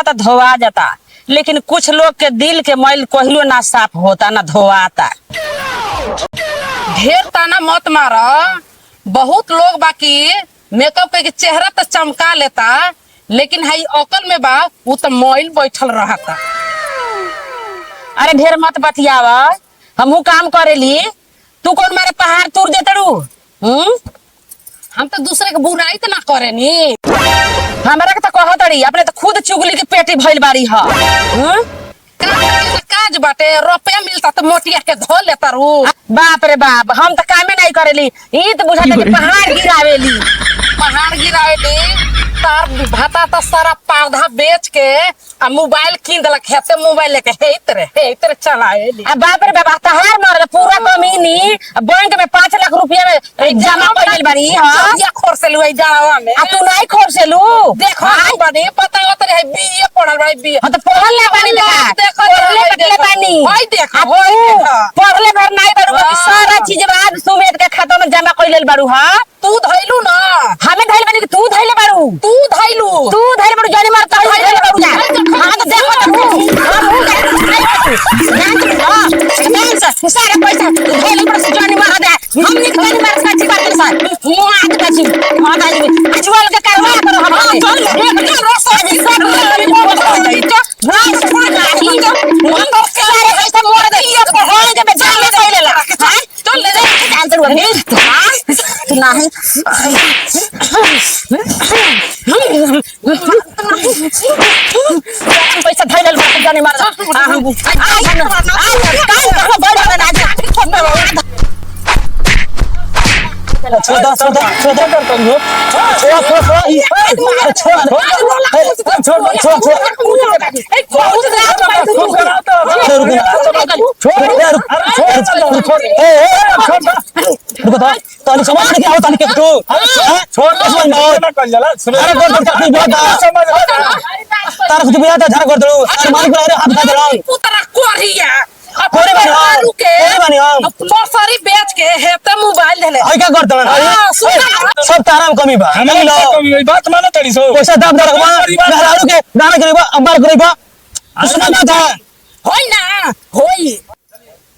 जाता तो धोवा जाता, लेकिन कुछ लोग के दिल के मैल कहियो ना साफ होता ना धोवाता। ढेर ताना मत मारा। बहुत लोग बाकी मेकअप करके चेहरा तो चमका लेता, लेकिन हाई अकल में बा वो तो मैल बैठल रहता। अरे ढेर मत बतियावा, हमहू काम करेली, तू कौन मारे पहाड़ तोड़ देतड़ू? हम तो दूसरे के बुराई तो ना करेनी। हमरा के तो कहतड़ी, अपने तो खुद चुगली की पेटी भइल बाड़ी ह। काज बाटे, रुपया मिलता तो मोटिया के धो लेता रू। बाप रे बाप, हम तो कामे नहीं करेली, ई तो बुझाता कि पहाड़ गिरावेली। पहाड़ गिरावेली तार भाता तो सारा पौधा बेच के आ मोबाइल कीन देलक, हेते मोबाइल लेके हे इतरे चलावेली। बाप रे बाप, तहार मर पूरा कमीनी बैंक में 5 लाख रुपया में जमा कइल बाड़ी ह। या खोरसेलू आई जावा में। आ तू नहीं खोरसेलू? देखो हम बने पता होत रे बीए पढ़ल बाई बीए। हां तो पढ़ल ले बानी देखो पढ़ले पटले बानी। होई देखो पढ़ले भर नहीं बारू, सारा चीज आज सुमेत के खाता में जमा कइल बारू ह। तू धइलू ना, हमें धइल बानी कि तू धइले बारू? तू धइलू जानी मार तो धइले बारू जा। हां तो देखो तो हम सारा पैसा धइले बारू जानी मार दे। हम नहीं जानी मार सच्ची बात है सर, मुंह आके बची हां दाई अजवाल के करवा करो हम देख के रसो जी सब सारे पैसा मोड़ दे पढ़ाई के बेचारे धइले ला। चल ले जान तो नहीं तू नहीं पैसा धइले बात जानी मार बेच के हेते मोबाइल ले क्या करते सब तारा में कमी बा बात मानो तड़ी सो पैसा दाम दर मेहरारू के गाना करीबा अंबार करीबा सुना बात है होई ना होई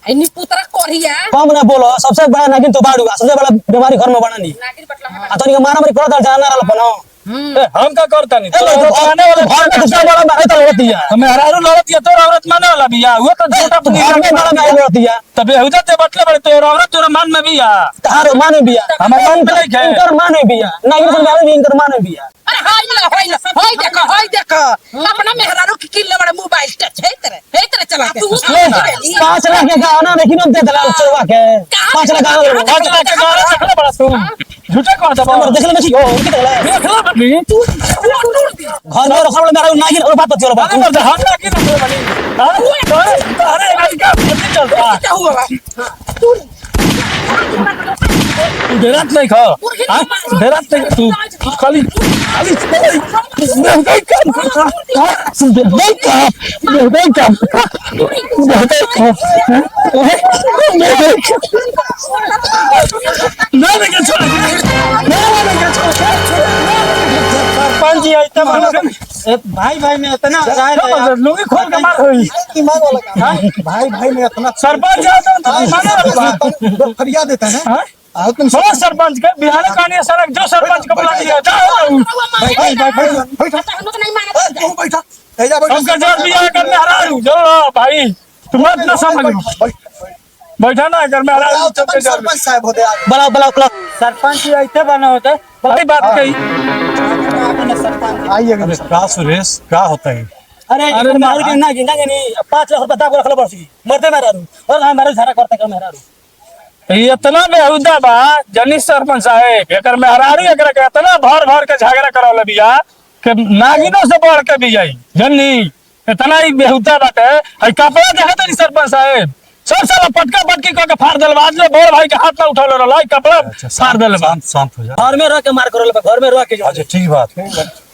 इनी पुतरा कोरिया कम ना बोलो। सबसे बड़ा नागिन तो बाड़ू, सबसे बड़ा बीमारी घर में बना नी नागिन पटला में आ तनी मारा मारी करत जाना रहल पनो। हम का करता नहीं तो माने वाला घर में दूसरा बड़ा मारे तो होती है, हमें हरारू लड़ती है तो औरत माने वाला भी है वो तो छोटा घर में बड़ा मारे होती है तबे हुदा ते बटले बड़े तो औरत तोरा मान में भी है तार माने बिया हमार मन पे नहीं है इनकर माने बिया नागिन से मारे भी इनकर माने बिया। अरे होई देखो अपना मेहरारू की किल्ले बड़े मोबाइल टच है तेरे चला के 5 लाख के गाना लेकिन हम दे दलाल चोरवा के 5 लाख के गाना सकले बड़ा तू झूठा कर दबा नंबर देख ले मछी हो के देखला बड़ी तू घर में रखल मेरा नागिन और बात चोर बात नंबर हम ना की नंबर बनी हां अरे आज का चलता क्या हुआ डेरात नहीं खा हां डेरात नहीं तू खाली नहीं सरपंच जी ऐसा भाई भाई में इतना लोगी खोल के मार होई भाई भाई में इतना सरपंच माने फरियाद देता है ना तुम बहुत सरपंच के बिहार कहानी सड़क जो सरपंच को बुला दिया जाओ हमका जोर बियाह करने हरारू जो भाई तुम मत ना समझ बैठा ना घर में हरारू सरपंच साहब होते बड़ा बड़ा सरपंच ऐसे बना होता बड़ी बात कही आइए का सुरेश क्या होता है अरे मार के ना गिंदा नहीं 5 लाख रुपया दाब रखले बरसी मरते मेहरारू और हमारे झारा करते का मेहरारू इतना बेहुदा बा जनी सरपंच साहब एकर मेहरारू एकरा के इतना भर भर के झगड़ा करावला बिया के नागिनो से बढ़ के भी जाई जनी इतना ही बेहुदा बाटे है कपड़ा देखत नहीं सरपंच साहब सब साला पटका पटकी क के फाड़ देल आज ले बोल भाई के हाथ में उठा रहल है कपड़ा फाड़ देल शांत हो जा घर में रह के मार करले घर में रह के अच्छा ठीक बात है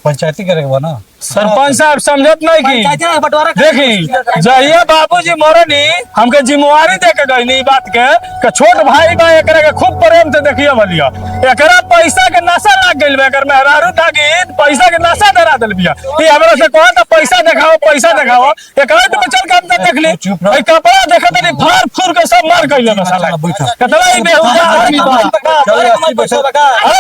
पंचायती करे के बा ना सरपंच साहब समझत नहीं की पंचायती बंटवारा देखी जहिया बाबूजी मरनी हमके जिम्मेवारी दे के गई ई बात के छोट भाई बा एकरा के खूब प्रेम से देखिए भलिया एकरा पैसा के नशा लाग गइल बा एकर मेहरारू ताकि पैसा के नशा धरा देल बिया ई हमरा से कहत पैसा दिखाओ एकरा तो चल के हम देख ली भाई कपड़ा देखत नहीं फाड़ फूर के सब मार गइल ना साला कितना ही बेहुदा आदमी बा चलो 80 पैसा लगा अरे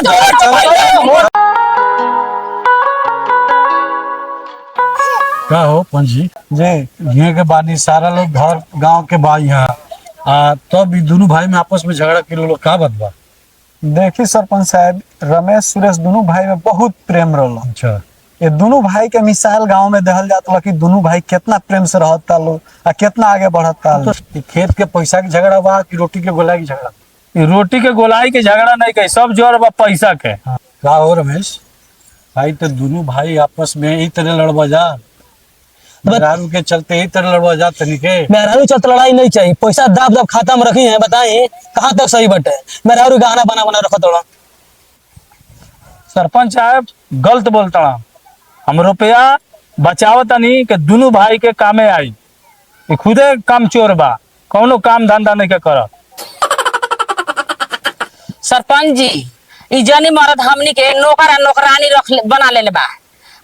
का हो पंजी जी यहाँ के बानी सारा लोग घर गांव के बा यहाँ तब ई दोनों भाई में आपस में झगड़ा के लोग का बात बा। देखी सरपंच साहब, रमेश सुरेश दोनों भाई में बहुत प्रेम रहला। अच्छा ये दोनों भाई के मिसाल गांव में दहल जाता कि दोनों भाई कितना प्रेम से रहता लोग और कितना आगे बढ़ता तो ई खेत के पैसा के झगड़ा बा कि रोटी के गोला के झगड़ा? ई रोटी के गोलाई के झगड़ा नहीं कही सब जोर बा पैसा के। का हो रमेश भाई तो दोनों भाई आपस में यही तरह लड़वा जा मेहरारू के चलते यही तरह लड़वा जा तनिके मेहरारू चलते लड़ाई नहीं चाहिए, पैसा दाब दाब खाता में रखी है, बताइए कहाँ तक सही बटे। मेहरारू गहना बना बना रखा थोड़ा। सरपंच साहब गलत बोलता हम रुपया बचावतनी के दोनों भाई के कामे आई। ई खुदे काम चोर बा, कौनो काम धंधा नहीं के कर। सरपंच जी ई जनी मरद हमनी के नौकर और नौकरानी बना लेले बा।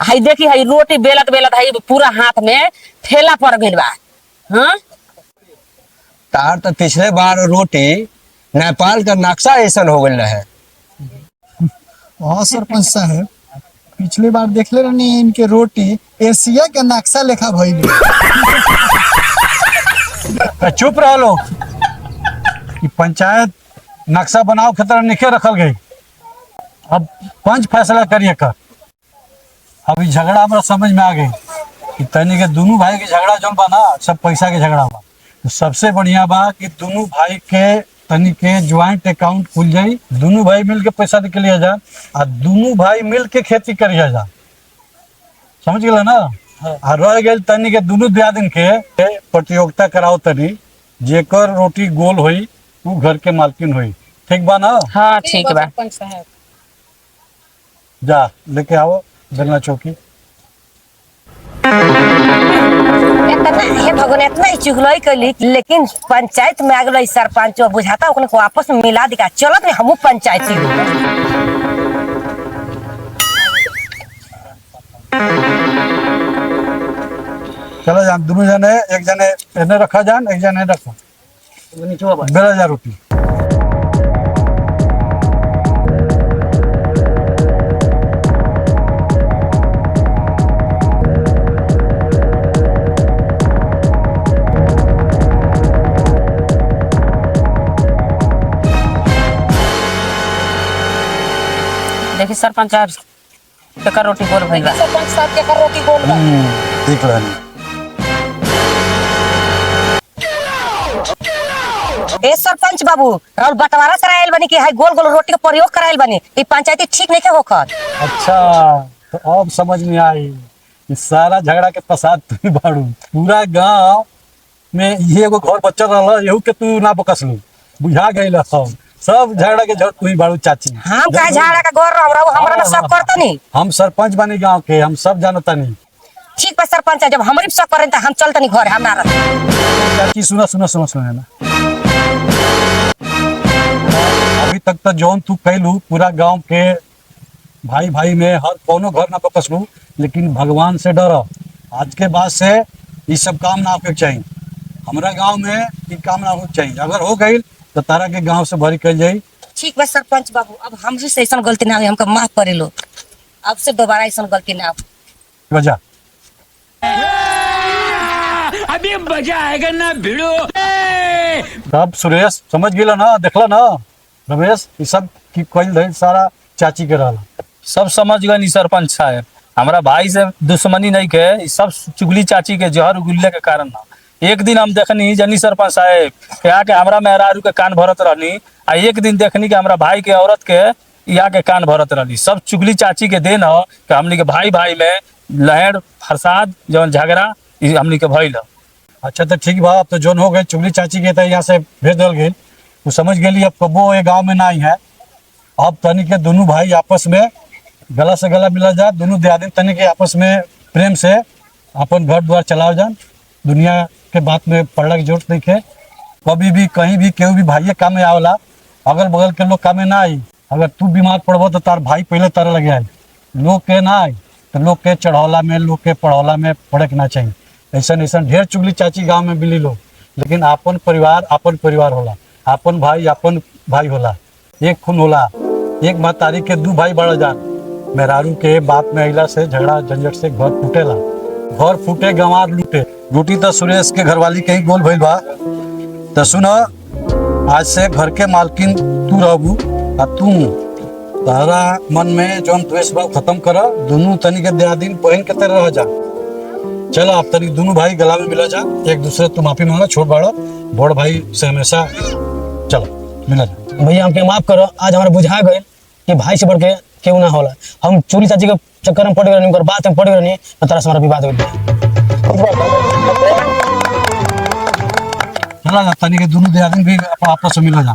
हई देखी हई रोटी बेलत बेलत हई पूरा हाथ में ठेला पड़ गइल बा। हाँ तार तो पिछले बार रोटी नेपाल का नक्शा ऐसा हो गया है। हाँ सरपंच साहब, पिछली बार देखले रहनी इनके रोटी एशिया के नक्शा लेखा भइल। चुप रहो लोग कि पंचायत नक्शा बनाओ खतरा निखे रखल गई। अब पंच फैसला करिए कर। अब ई झगड़ा हमरा समझ में आ गई कि तनी के दोनों भाई के झगड़ा जौन बा ना सब पैसा के झगड़ा बा। तो सबसे बढ़िया बा कि दोनों भाई के तनी के ज्वाइंट अकाउंट खुल जाई, दोनों भाई मिल के पैसा निकलिया जा और दोनों भाई मिल के खेती करिया जा। समझ गए ना? आ रह गए तनी के दोनों दियादिन के प्रतियोगिता कराओ तनी, जेकर रोटी गोल होई वो घर के मालकिन होई। ठीक बा ना? हाँ ठीक बा। जा लेके आओ बेलना चौकी। इतना हे भगवान इतना ही चुगलई कैली, लेकिन पंचायत में आ गई सरपंच बुझाता ओकने को आपस में मिला दिखा। चलत नहीं हमू पंचायती चलो जान दोनों जने, एक जने एने रखा जान एक जने रखो बेला जा रोटी। देखी सरपंच साहब केकर रोटी गोल भइल बा। सरपंच साहब केकर रोटी गोल बा। ठीक रहनी। ए सरपंच बाबू, और बंटवारा करायल बनी कि हाई गोल गोल रोटी का प्रयोग करायल बनी, ई पंचायती ठीक नहीं के होखत। अच्छा तो अब समझ में आई इस सारा झगड़ा के फसाद तू ही बाड़ू। पूरा गांव में ये एगो घर बच्चा रहा यहू के तू ना बकसलू, बुझा गई सब झगड़ा के जड़ तू ही बाड़ू चाची। हम का झाड़ा का गोर रहो हमरा में सब करतनी। हम सरपंच बनी गांव के, हम सब जानता नहीं। ठीक बा सरपंच, जब हमरी सब करें त हम चलतनी घर हम ना रह। चाची सुना सुना सुना सुना ना, अभी तक तो जौन तू कैलू पूरा गांव के भाई भाई में हर कोनो घर ना बकसलू, लेकिन भगवान से डर। आज के बाद से ये सब काम ना होके चाहिए। हमारा गांव में ये काम ना होके चाहिए। अगर हो गई तो तारा के गांव से भरी कल जाई। ठीक बा सरपंच बाबू, अब हमसे से ऐसा गलती ना हुई, हमका माफ करे लो। अब से दोबारा ऐसा गलती ना हो। वजह अभी मजा आएगा ना भिड़ो। अब सुरेश समझ गेला ना, देखला ना रमेश, ये सब की कोई सारा चाची के रहला। सब समझ गए नी सरपंच साहब, हमारा भाई से दुश्मनी नहीं के, ई सब चुगली चाची के जहर उगुल्ले के कारण ना। एक दिन हम देखनी जनी सरपंच साहब क्या के हमरा मेहरारू के कान भरत रहनी, आ एक दिन देखनी कि हमरा भाई के औरत के यहाँ के कान भरत रहनी। सब चुगली चाची के देन हो कि हमनी के भाई भाई में लहर फरसाद जौन झगड़ा ई हमनी के भइल। अच्छा तो ठीक बा, अब तो जोन हो गए चुगली चाची के यहाँ से भेज दल गई, वो समझ गेली अब कबो ये गाँव में ना ही है। अब तनी के दोनों भाई आपस में गला से गला मिला जा, दोनों दियादिन तनी के आपस में प्रेम से अपन घर द्वार चलाओ जान। दुनिया के बात में पड़ने की जरूरत नहीं है। कभी भी कहीं भी केहू भी भाइये काम में आवला, अगल बगल के लोग काम में ना आई। अगर तू बीमार पड़बो तो तार भाई पहले तारा लगे आई, लोग के ना आई तो लोग के चढ़ौला में, लोग के पढ़ौला में पड़े के ना चाहिए। ऐसा ऐसा ढेर चुगली चाची गांव में मिली लोग, लेकिन अपन परिवार होला, अपन भाई होला, एक खून होला। एक महतारी के दू भाई बड़ा जान। मेहरारू के बात में अइला से झगड़ा झंझट से घर फूटेला, घर फूटे गंवार लूटे। रोटी तो सुरेश के घरवाली के ही गोल भइल बा। तो सुनो, आज से घर के मालकिन तू रहबू आ तू तारा मन में जौन द्वेष भाव खत्म कर। दोनों तनी के दिया दिन बहन के तरह रह जा। चलो आप तनी दोनों भाई गला में मिला जा, एक दूसरे तू माफी मांगा, छोट बड़ा बड़ भाई से हमेशा चलो मिला जा। भैया हमके माफ करो, आज हमारा बुझा गए कि भाई से बढ़ के क्यों ना होला। हम चोरी चाची के चक्कर में पड़ गए, बात में पड़ गए, तो तरह से हमारा विवाद हो गया। चला जा, तनी के दोनों दिया दिन भी आपस में मिला जा।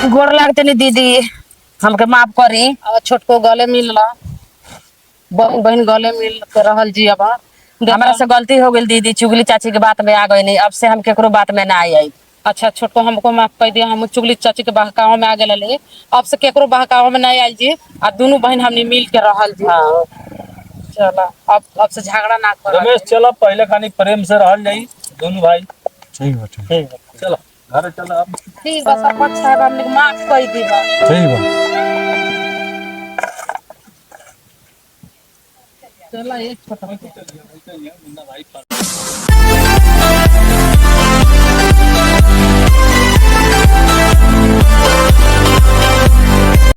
गोड़ लागते नहीं दीदी, हमके माफ करी। अब छोटको गले मिल ला, बहन बहन गले मिल के रहल जी। अब हमारा से गलती हो गई दीदी, चुगली चाची के बात में आ गई नहीं। अब से हम केकरो बात में ना आई। अच्छा छोटको हमको माफ कर दिया, हम चुगली चाची के बहकाव में आ गए। अब से केकरो बहकाव में नहीं आयल जी, आ दोनों बहन हमने मिल के रहल जी। चला अब से झगड़ा ना कर। रमेश चलो पहले खानी प्रेम से रहल जाई दोनों भाई। ठीक बा, ठीक ठीक है चलो घर चलो। अब ठीक बा, सरपंच साहब हमने माफ कर दी बा। ठीक बा। चला एक छोटा